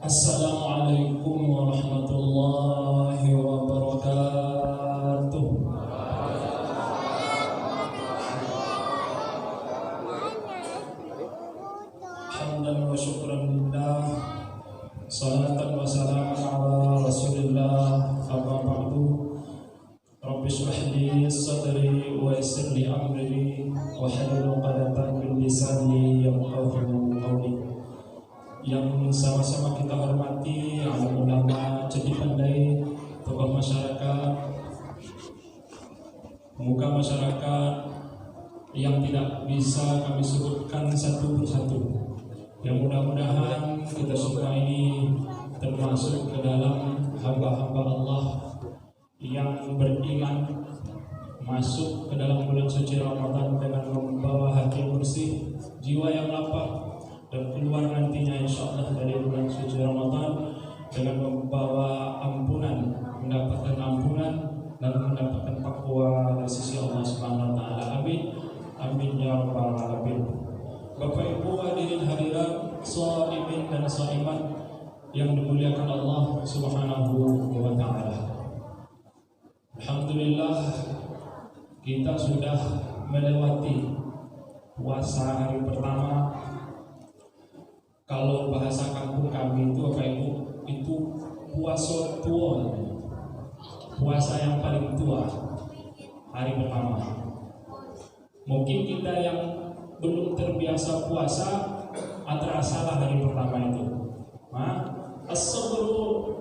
Assalamualaikum warahmatullahi wabarakatuh. Hamdan wa syukran lillah, salatan wa salaman ala rasulillah, amma ba'du. Rabbi shrah li sadri wa yassir li amri wahlul 'uqdatam min lisani yafqahu qawli. Yang sama-sama kita hormati alim ulama, jadi pandai, tokoh masyarakat, pemuka masyarakat yang tidak bisa kami sebutkan satu persatu. Yang mudah-mudahan kita semua ini termasuk ke dalam hamba-hamba Allah yang beriman, masuk ke dalam bulan suci Ramadan dengan membawa hati bersih, jiwa yang lapang, dan keluar nantinya insyaallah dari bulan suci Ramadan dengan membawa ampunan, mendapatkan ampunan dan mendapatkan takwa dari sisi Allah Subhanahu wa taala. Amin. Amin ya rabbal alamin. Bapak Ibu hadirin hadirat, shaimin dan shaimat yang dimuliakan Allah Subhanahu wa taala. Alhamdulillah kita sudah melewati puasa hari pertama. Kalau bahasa kampung kami itu apa Ibu? Itu puasa tua, puasa yang paling tua, hari pertama. Mungkin kita yang belum terbiasa puasa, terasalah hari pertama itu. As-sabru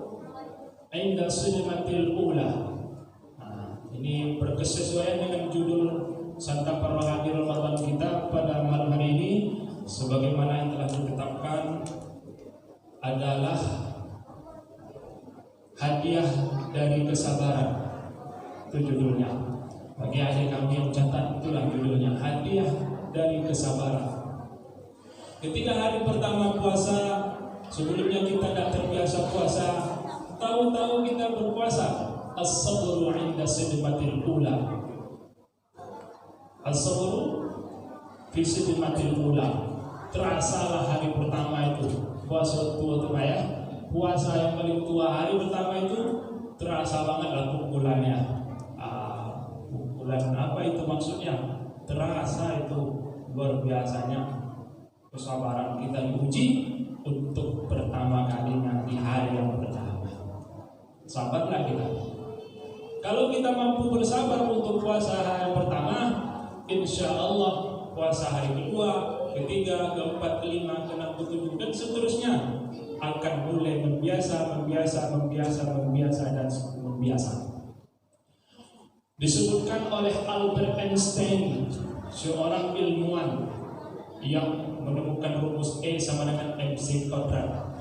'inda sidmatil ula. Ini berkesesuaian dengan judul santapan rohani Ramadan kita pada malam hari ini. Sebagaimana yang telah ditetapkan adalah hadiah dari kesabaran. Itu judulnya. Bagi adik kami yang catat, itulah judulnya, hadiah dari kesabaran. Ketika hari pertama puasa, sebelumnya kita tidak terbiasa puasa, tahu-tahu kita berpuasa. As-sabru 'inda sidmatil ula. As-sabru fi sidmatil ula. Terasalah hari pertama itu puasa tua itu ya, puasa yang paling tua hari pertama itu terasa banget lah pukulannya. Pukulan apa itu maksudnya? Terasa itu luar biasanya kesabaran kita diuji untuk pertama kalinya di hari yang pertama. Sabarlah kita. Kalau kita mampu bersabar untuk puasa hari pertama, insya Allah puasa hari kedua, ketiga, keempat, kelima, keenam, ketujuh dan seterusnya akan mulai membiasa dan membiasa. Disebutkan oleh Albert Einstein, seorang ilmuwan yang menemukan rumus E sama dengan MC kuadrat.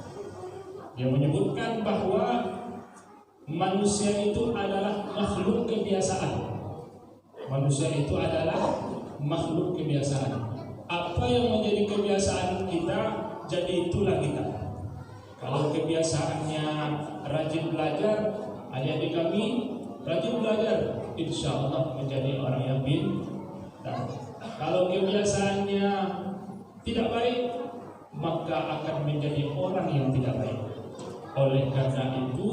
Dia menyebutkan bahwa manusia itu adalah makhluk kebiasaan. Manusia itu adalah makhluk kebiasaan. Apa yang menjadi kebiasaan kita, jadi itulah kita. Kalau kebiasaannya rajin belajar, adik-adik kami rajin belajar, insya Allah menjadi orang yang pintar. Kalau kebiasaannya tidak baik, maka akan menjadi orang yang tidak baik. Oleh karena itu,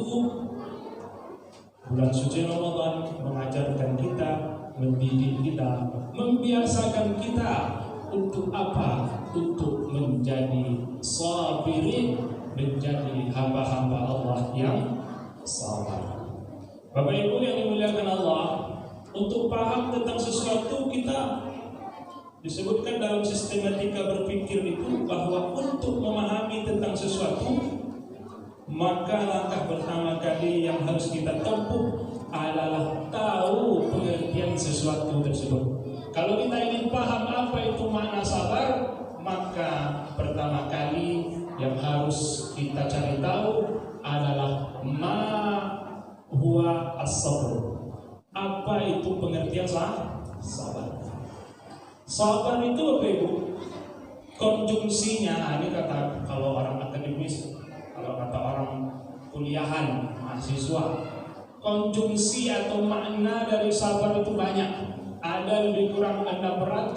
bulan suci Ramadan mengajarkan kita, mendidik kita, membiasakan kita untuk apa? Untuk menjadi sabirin, menjadi hamba-hamba Allah yang sabar. Bapak Ibu yang dimuliakan Allah, untuk paham tentang sesuatu kita disebutkan dalam sistematika berpikir itu bahwa untuk memahami tentang sesuatu, maka langkah pertama kali yang harus kita tempuh adalah tahu pengertian sesuatu tersebut. Kalau kita ingin paham apa itu makna sabar, maka pertama kali yang harus kita cari tahu adalah ma huwa as-sabr. Apa itu pengertian sabar? Sabar itu apa Ibu? Konjungsinya, ini kata kalau orang akademis, kalau kata orang kuliahan, mahasiswa, konjungsi atau makna dari sabar itu banyak. Ada lebih kurang 614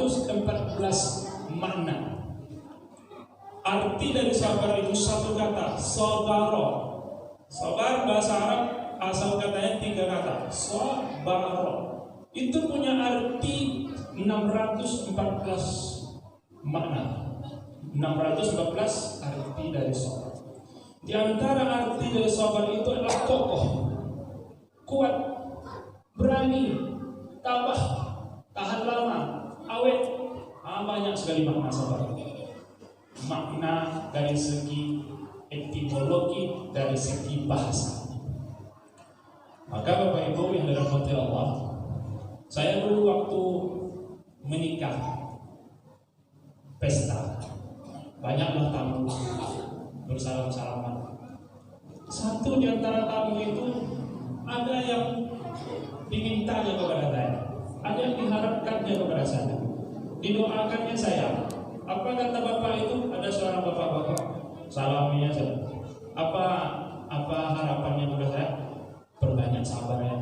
makna. Arti dari sabar itu satu kata, sabaro. Sabar bahasa Arab asal katanya 3 kata, sabaro. Itu punya arti 614 makna. 614 arti dari sabar. Di antara arti dari sabar itu adalah kokoh, kuat, berani, tabah, tahan lama, awet. Banyak sekali makna sabar. Makna dari segi etimologi, dari segi bahasa. Maka Bapak Ibu yang dirahmati Allah, saya dulu waktu menikah, pesta, banyaklah tamu bersalam-salaman. Satu di antara tamu itu ada yang dimintanya kepada saya, ada yang diharapkannya kepada saya, didoakannya saya. Apa kata bapak itu? Ada seorang bapak-bapak salaminya saya. Apa harapannya kepada saya? Perbanyak sabar ya.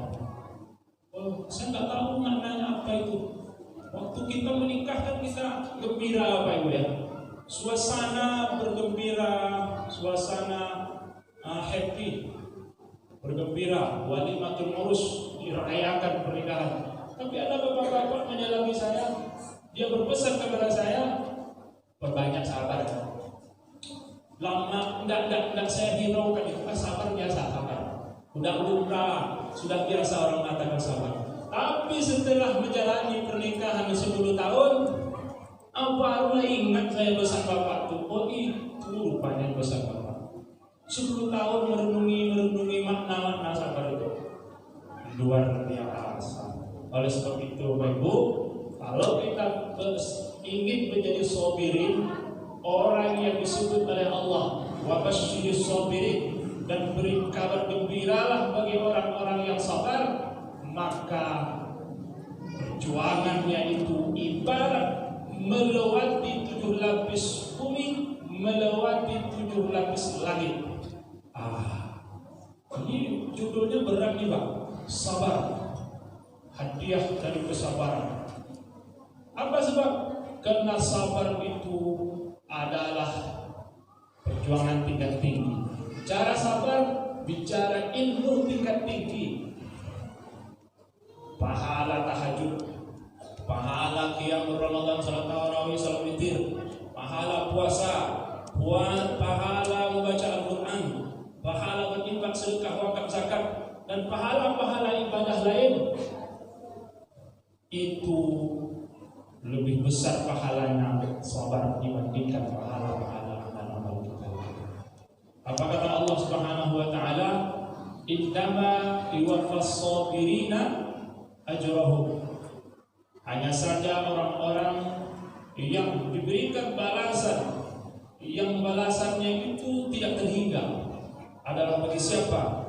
Oh, saya nggak tahu maknanya apa itu. Waktu kita menikah kan kita gembira Bapak Ibu ya. Suasana bergembira, suasana happy, bergembira, walimatul urus, dirayakan pernikahan. Tapi ada bapak-bapak menyalami saya, dia berpesan kepada saya, perbanyak sabar. Lama, enggak saya hiraukan itu, sabar biasa, sabar. Udah lumrah, sudah biasa orang mengatakan sabar. Tapi setelah menjalani pernikahan 10 tahun, barulah ingat saya pesan bapak tuh. Oh itu rupanya pesan bapak. 10 tahun merenungi makna sabar itu. Luar biasa. Oleh sebab itu Bapak Ibu, kalau kita ingin menjadi sabirin, orang yang disebut oleh Allah wa basyyiris sabirin, dan beri kabar gembiralah bagi orang-orang yang sabar, maka perjuangannya itu ibarat melewati 7 lapis bumi, melewati 7 lapis langit. Ini judulnya berat nih Pak, sabar, hadiah dari kesabaran. Apa sebab? Karena sabar itu adalah perjuangan tingkat tinggi. Cara sabar bicara ilmu tingkat tinggi. Pahala tahajud, pahala qiyam Ramadan, salat tarawih, salat witir, pahala puasa, pahala membaca Al-Qur'an, pahala berinfak, sedekah, wakaf, zakat, dan pahala-pahala ibadah lain. Itu lebih besar pahalanya sabar dibandingkan pahala-pahala amal kita. Apa kata Allah Subhanahu wa taala? Innama yuwaffas sabirina ajrahum. Hanya saja orang-orang yang diberikan balasan, yang balasannya itu tidak terhingga, adalah bagi siapa?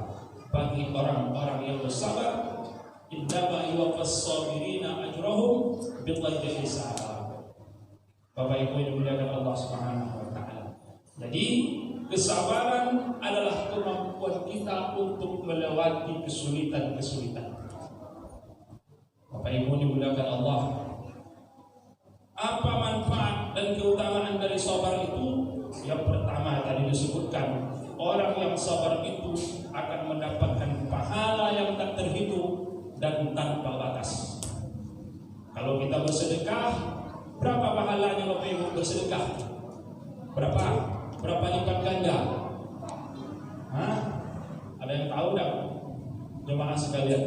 Bagi orang-orang yang bersabar. Innama yuwaffas sabirina ajrahum bighairi hisab. Bapak Ibu yang dimuliakan Allah Subhanahu wa taala. Jadi kesabaran adalah kemampuan kita untuk melewati kesulitan-kesulitan. Bapak Ibu dimuliakan Allah. Apa manfaat dan keutamaan dari sabar itu? Yang pertama tadi disebutkan, orang yang sabar itu akan mendapatkan pahala yang tak terhitung dan tanpa batas. Kalau kita bersedekah, berapa pahalanya Bapak Ibu bersedekah? Berapa lipat ganda? Ada yang tahu tak? Jemaah sekalian.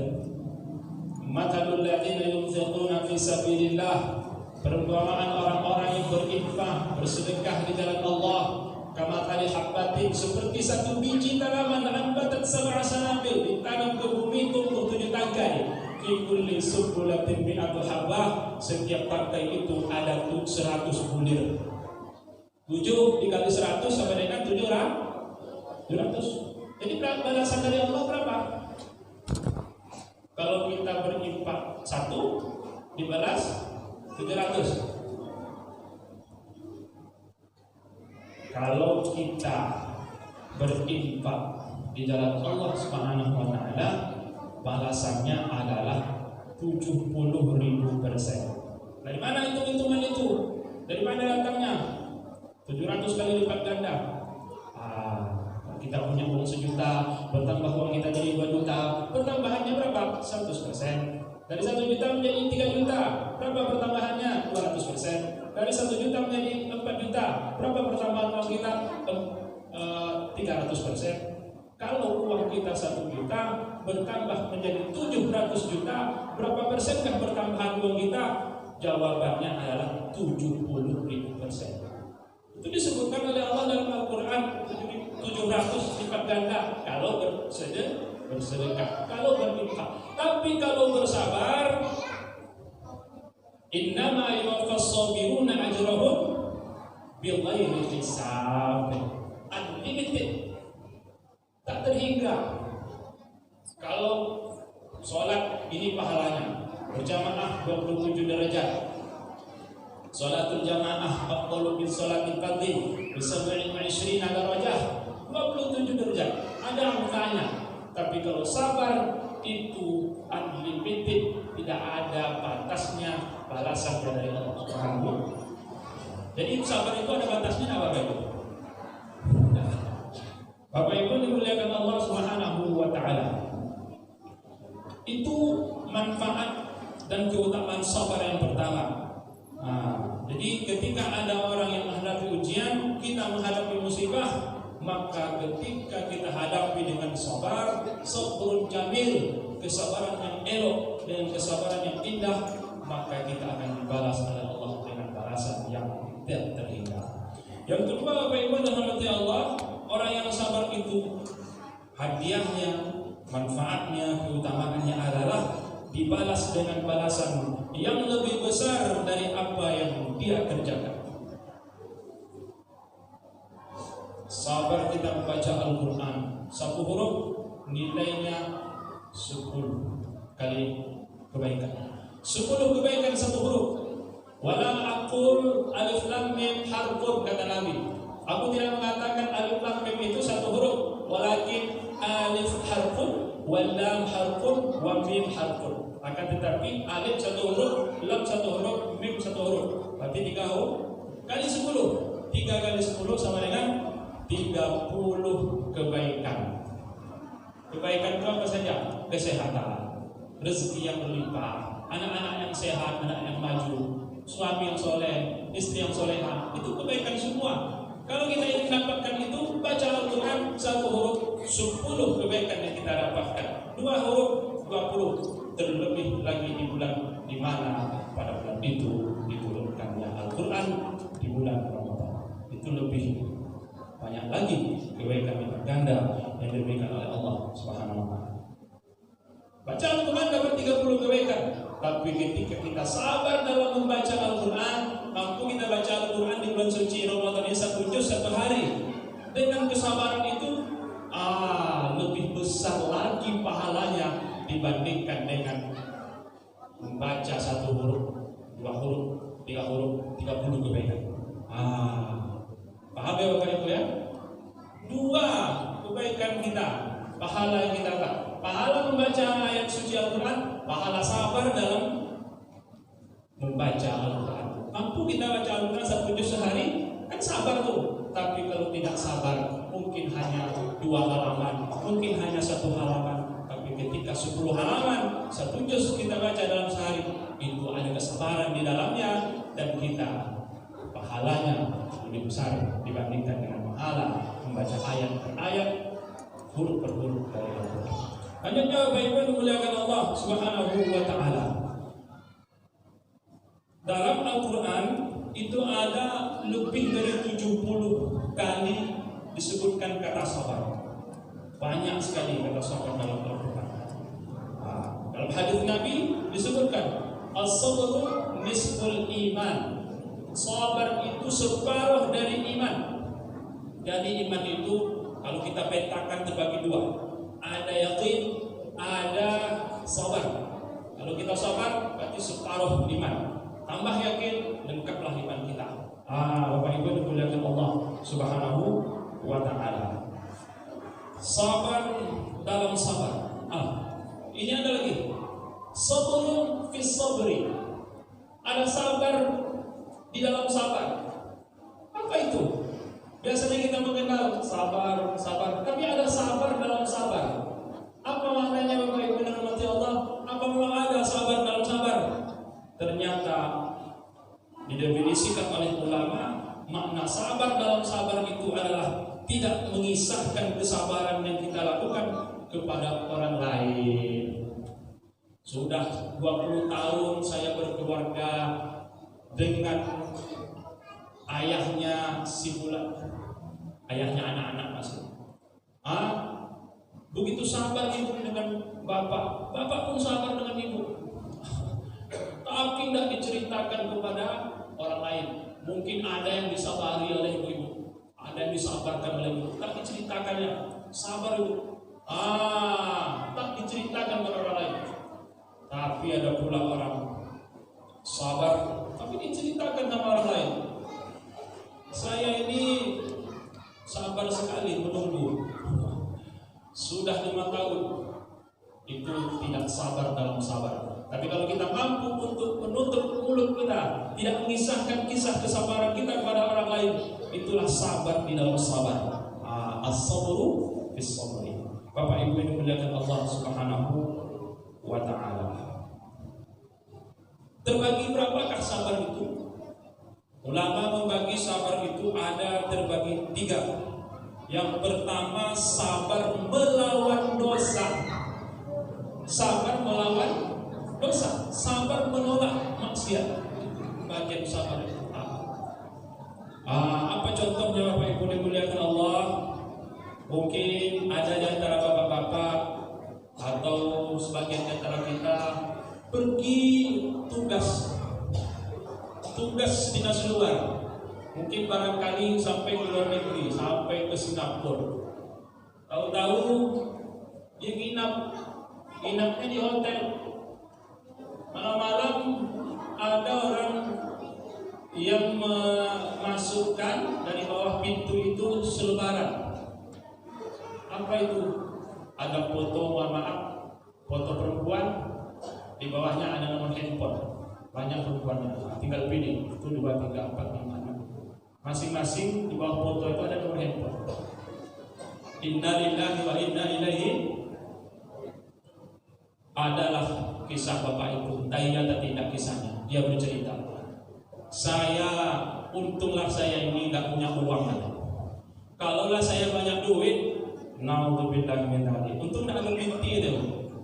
Matalul ladzina yunfiquna fi sabilillah, perumpamaan orang-orang yang berinfak, bersedekah di jalan Allah, kamathali habbatin, seperti satu biji tanaman anbatat sab'a sanabil, ditanam ke bumi tumbuh 7 tangkai. Fi kulli subbulatin mi'atu habbah, setiap tangkai itu ada 100 bulir. 7 dikali 100 sama dengan 700. Jadi balasan dari Allah berapa? Kalau kita berinfak 1 dibalas 700. Kalau kita berinfak di jalan Allah Subhanahu wa taala, balasannya adalah 70.000%. Dari mana hitung-hitungan itu? Dari mana datangnya? 700 kali lipat ganda. Kita punya uang 1 juta, bertambah uang kita jadi 2 juta, pertambahannya berapa? 100%. Dari 1 juta menjadi 3 juta, berapa pertambahannya? 200%. Dari 1 juta menjadi 4 juta, berapa pertambahan uang kita? 300%. Kalau uang kita 1 juta bertambah menjadi 700 juta, berapa persenkah pertambahan uang kita? Jawabannya adalah 70.000%. Itu disebutkan oleh Allah dalam Al-Quran, 700 lipat ganda kalau bersedekah, kalau berinfak. Tapi kalau bersabar, innama yuwaffas sabiruna ajrahum bighairi hisab. Unlimited, tak terhingga. Kalau sholat ini pahalanya berjamaah 27 derajat. Sholatul jamaah afdalu min sholatil fardhi bi 27 darajah, 27 derajat. Ada angkanya. Tapi kalau sabar itu unlimited, tidak ada batasnya balasan dari Allah Subhanahu. Jadi sabar itu ada batasnya apa Bapak Ibu? Bapak Ibu dimuliakan Allah Subhanahu wa taala. Itu manfaat dan keutamaan sabar yang pertama. Jadi ketika ada orang yang menghadapi ujian, kita menghadapi musibah, maka ketika kita hadapi dengan sabar, sabrun jamil, kesabaran yang elok dengan kesabaran yang indah, maka kita akan dibalas oleh Allah dengan balasan yang tidak terhingga. Yang kedua, Bapak Ibu dirahmati Allah, orang yang sabar itu hadiahnya, manfaatnya, keutamaannya adalah dibalas dengan balasan yang lebih besar dari apa yang dia kerjakan. Sabar kita membaca Al-Quran, 1 huruf nilainya 10 kali kebaikan. 10 kebaikan 1 huruf. Walam aqul alif lam mim harfun, kata Nabi. Aku tidak mengatakan alif lam mim itu 1 huruf, walakin alif harfun, wal lam harfun, wa mim harfun. Akan tetapi alif 1 huruf, lam 1 huruf, mim 1 huruf. Berarti 3 huruf kali 10. 3 kali 10 sama dengan 30 kebaikan. Kebaikan itu apa saja? Kesehatan, rezeki yang berlimpah, anak-anak yang sehat, anak yang maju, suami yang soleh, istri yang soleha. Itu kebaikan semua. Kalau kita ingin mendapatkan itu, baca Al-Quran 1 huruf, 10 kebaikan yang kita dapatkan. 2 huruf, 20. Terlebih lagi di bulan di mana pada bulan itu diturunkannya Al-Quran, di bulan Ramadan. Itu lebih banyak lagi kebaikan lipat ganda yang diberikan oleh Allah Subhanahu wa taala. Baca Al-Quran dapat 30 kebaikan. Tapi ketika kita sabar dalam membaca Al-Quran, mampu kita baca Al-Quran di bulan suci Ramadan ini 1 juz 1 hari. Dengan kesabaran itu lebih besar lagi pahalanya dibandingkan dengan membaca 1 huruf, 2 huruf, 3 huruf, 30 kebaikan. Paham ya Bapak Ibu ya? 2 kebaikan kita, pahala yang kita dapat. Pahala membaca ayat suci Al-Quran, pahala sabar dalam membaca Al-Quran. Mampu kita baca Al-Quran 1 juz sehari, kan sabar tuh. Tapi kalau tidak sabar, mungkin hanya 2 halaman, mungkin hanya 1 halaman. Tapi ketika 10 halaman, 1 juz kita baca dalam sehari, itu ada kesabaran di dalamnya, dan kita pahalanya lebih besar dibandingkan dengan pahala membaca ayat per ayat, huruf per huruf dari Al-Quran. Hanya Bapak Ibu dimuliakan Allah Subhanahu wa taala. Dalam Al-Quran itu ada lebih dari 70 kali disebutkan kata sabar. Banyak sekali kata sabar dalam Al-Quran. Dalam hadis Nabi disebutkan as-sabru nisful iman. Sabar itu separuh dari iman. Jadi iman itu kalau kita petakan terbagi 2. Ada yakin, ada sabar. Kalau kita sabar berarti separuh iman. Tambah yakin, lengkaplah iman kita. Bapak Ibu dimuliakan Allah Subhanahu wa taala. Sabar dalam sabar. Ini ada lagi. Sabrun fi sabri. Ada sabar di dalam sabar. Apa itu? Biasanya kita mengenal sabar, sabar, tapi ada sabar dalam sabar. Apa maknanya Bapak Ibu yang dirahmati Allah? Apa memang ada sabar dalam sabar? Ternyata didefinisikan oleh ulama, makna sabar dalam sabar itu adalah tidak mengisahkan kesabaran yang kita lakukan kepada orang lain. Sudah 20 tahun saya berkeluarga dengan ayahnya si bulan, ayahnya anak-anak masih. Begitu sabar ibu dengan bapak, bapak pun sabar dengan ibu. Tapi tidak diceritakan kepada orang lain. Mungkin ada yang disabari oleh ibu-ibu, ada yang disabarkan oleh ibu, tak diceritakannya. Sabar ibu. Tak diceritakan kepada orang lain. Tapi ada pula orang sabar, tapi diceritakan sama orang lain. Saya ini sabar sekali menunggu. Sudah 5 tahun. Itu tidak sabar dalam sabar. Tapi kalau kita mampu untuk menutup mulut kita, tidak mengisahkan kisah kesabaran kita kepada orang lain, itulah sabar di dalam sabar. As-sabru fis sabri. Bapak Ibu yang dimuliakan Allah Subhanahu wa ta'ala. Terbagi berapakah sabar itu? Ulama membagi sabar itu ada terbagi 3. Yang pertama, sabar melawan dosa. Sabar melawan dosa, sabar menolak maksiat. Bagian sabar itu apa contohnya Bapak Ibu dimuliakan Allah? Mungkin ada di antara bapak-bapak atau sebagian di antara kita pergi tugas dinas luar. Mungkin barangkali sampai ke luar negeri, sampai ke Singapura. Tahu-tahu dia nginapnya di hotel. Malam-malam ada orang yang memasukkan dari bawah pintu itu selebaran. Apa itu? Ada foto, mohon maaf, foto perempuan, di bawahnya ada nomor handphone. Banyak perempuannya, tinggal pilih, itu 2, 3, 4, 5, 6. Masing-masing di bawah foto itu ada nomor handphone. Inna lillahi wa inna ilaihi. Adalah kisah bapak itu, entah iya atau tidak kisahnya. Dia bercerita, untunglah saya ini gak punya uang. Kalaulah saya banyak duit, naudzubillah min dzalik. Untung nak berpinti itu,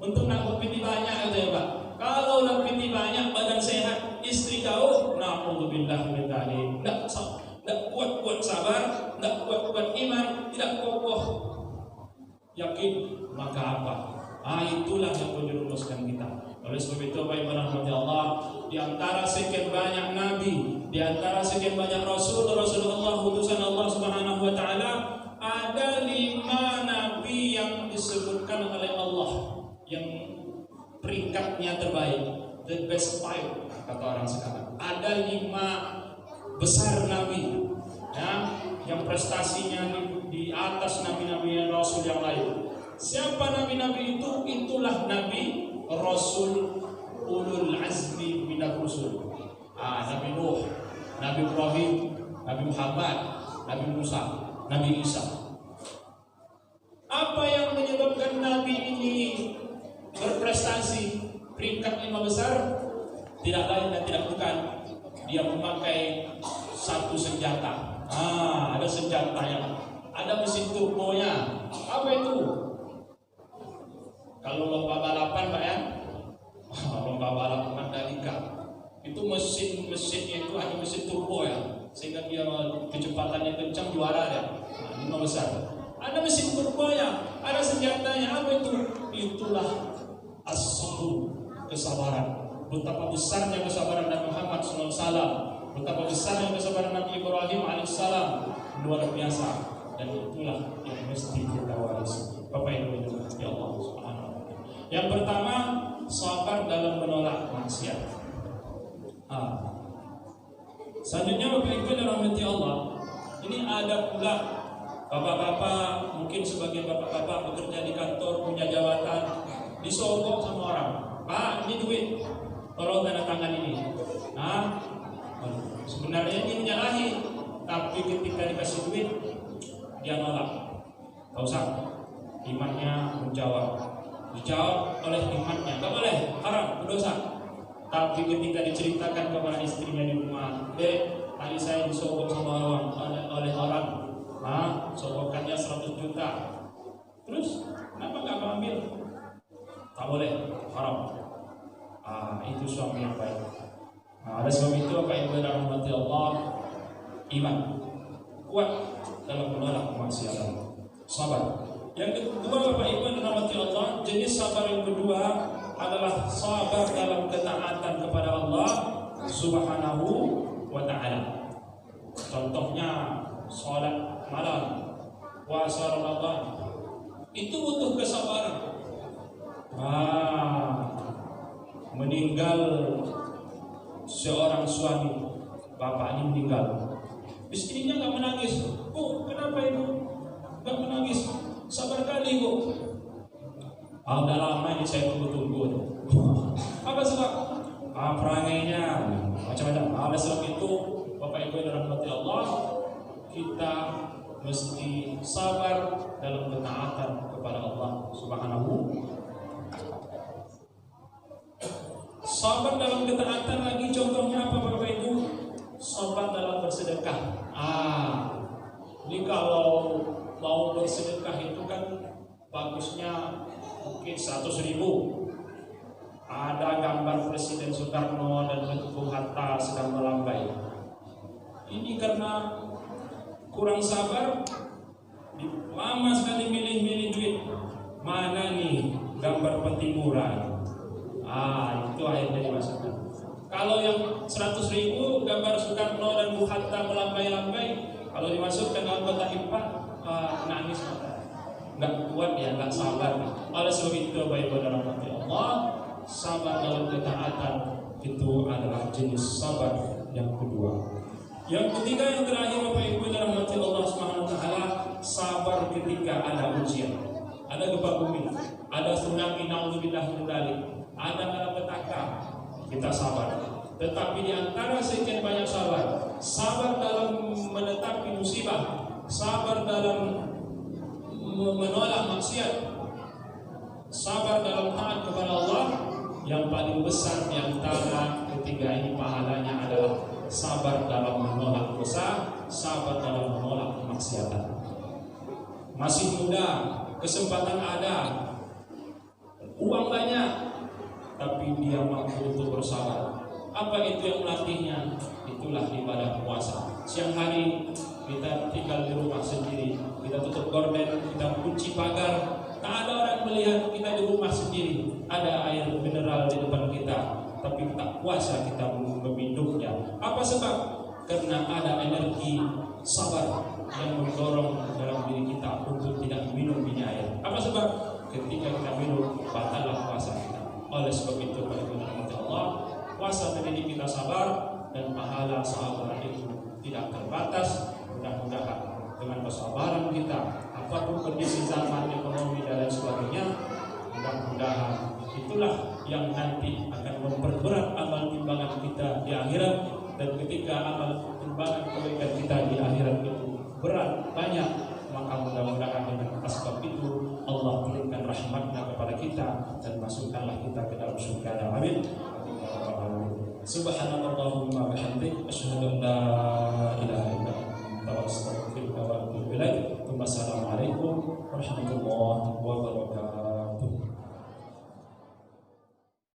untung nak berpinti banyak itu ya Pak. Kalau nak pinti banyak, badan sehat, istri kau, naudzubillah min dzalik. Tidak kuat sabar, tidak kuat iman, tidak kokoh yakin, maka apa? Itulah yang perlu dirumuskan kita. Oleh sebab itu, Bapak Ibu rahmati Allah, di antara sekian banyak nabi, di antara sekian banyak Rasulullah utusan Allah Subhanahu wa taala, ada 5 nabi yang disebutkan oleh Allah yang peringkatnya terbaik, the best 5 kata orang sekarang. Ada 5 besar nabi ya, yang prestasinya di atas nabi-nabi yang rasul yang lain. Siapa nabi-nabi itu? Itulah nabi rasul ulul azmi minar rusul. Nabi Nuh, Nabi Ibrahim, Nabi Muhammad, Nabi Musa, Nabi Isa. Apa yang menyebabkan nabi ini berprestasi peringkat 5 besar? Tidak lain dan tidak bukan, dia memakai satu senjata. Ada senjata yang ada mesin turbonya. Apa itu? Kalau lomba balapan Pak ya, lomba balapan Mandalika, itu mesinnya itu ada mesin turbo ya, sehingga dia kecepatannya kencang, juara ya. 5 besar. Ada mesin turbo ya, ada senjatanya. Apa itu? Itulah as-sabr, kesabaran. Betapa besarnya kesabaran Nabi Muhammad SAW, betapa besarnya kesabaran Nabi Ibrahim AS, luar biasa. Dan itulah yang mesti kita warisi. Bapak Ibu ya Allah Subhanahu wa ta'ala. Yang pertama, sabar dalam menolak maksiat. Selanjutnya Bapak Ibu yang dirahmati Allah, ini ada pula bapak-bapak, mungkin sebagian bapak-bapak bekerja di kantor, punya jabatan, disogok sama orang. Pak, ini duit, tolong tanda tangan ini. Sebenarnya ini menyalahi, tapi ketika dikasih duit dia nolak. Tak usah, imannya menjawab, dijawab oleh imannya, tak boleh, haram, berdosa. Tapi ketika diceritakan kepada istrinya di rumah, tadi saya disogok sama oleh orang, sogokannya 100 juta. Terus kenapa nggak mengambil? Tak boleh, haram. Itu suami yang baik. Oleh sebab itu apa yang dirahmati Allah, iman kuat dalam menolak kemaksiatan. Sabar. Yang kedua Bapak Ibu dirahmati Allah, jenis sabar yang kedua adalah sabar dalam ketaatan kepada Allah Subhanahu wa ta'ala. Contohnya salat malam, puasa Ramadan, itu butuh kesabaran. Meninggal seorang suami, bapak ini meninggal, istrinya nggak menangis. Oh, kenapa ibu nggak menangis? Sabar kali ibu. Udah lama ini saya tunggu-tunggu. Apa sebab? Perangainya macam-macam. Oleh sebab itu Bapak Ibu dirahmati Allah, kita mesti sabar dalam ketaatan kepada Allah Subhanahu. Sabar dalam ketaatan lagi contohnya apa Bapak Ibu? Sabar dalam bersedekah. Ini kalau mau bersedekah itu kan bagusnya mungkin 100.000. Ada gambar Presiden Soekarno dan Bung Hatta sedang melambai. Ini karena kurang sabar, lama sekali milih-milih duit. Mana nih gambar Petimuran? Itu akhirnya dimasukkan. Kalau yang 100.000 gambar Soekarno dan Bung Hatta melambai-lambai, kalau dimasukkan dalam kotak infak, nangis mata. Nggak kuat ya, nggak sabar. Oleh sebab itu Bapak Ibu dirahmati Allah, sabar dalam ketaatan itu adalah jenis sabar yang kedua. Yang ketiga, yang terakhir Bapak Ibu dirahmati Allah Subhanahu wa taala, sabar ketika ada ujian. Ada gempa bumi, ada tsunami, naudzubillah min dzalik, ada malapetaka, kita sabar. Tetapi di antara sekian banyak sabar dalam menetapi musibah, sabar dalam menolak maksiat, sabar dalam taat kepada Allah, yang paling besar di antara ketiga ini pahalanya adalah sabar dalam menolak dosa, sabar dalam menolak kemaksiatan. Masih muda, kesempatan ada, uang banyak, tapi dia mampu untuk bersabar. Apa itu yang melatihnya? Itulah ibadah puasa. Siang hari kita tinggal di rumah sendiri, kita tutup gorden, kita kunci pagar, tak ada orang melihat kita di rumah sendiri. Ada air mineral di depan kita, tapi tak puasa kita meminumnya. Apa sebab? Karena ada energi sabar yang mendorong dalam diri kita untuk tidak minum ini air. Apa sebab? Ketika kita minum, batallah puasa kita. Oleh sebab itu pada rahmat Allah, puasa mendidik kita sabar, dan pahala sabar itu tidak terbatas. Mudah-mudahan dengan kesabaran kita, apapun kondisi zaman, ekonomi dan lain sebagainya, mudah-mudahan itulah yang nanti akan memperberat amal timbangan kita di akhirat. Dan ketika amal timbangan kebaikan kita di akhirat itu berat, banyak, maka mudah-mudahan dengan sebab itu Allah berikan rahmatnya kepada kita dan masukkanlah kita ke dalam surga. Amin. Subhanallahumma bihamdik, asyhadu an la ilaha illa anta, astaghfiruka wa atubu ilaik. Wassalamualaikum warahmatullahi wabarakatuh.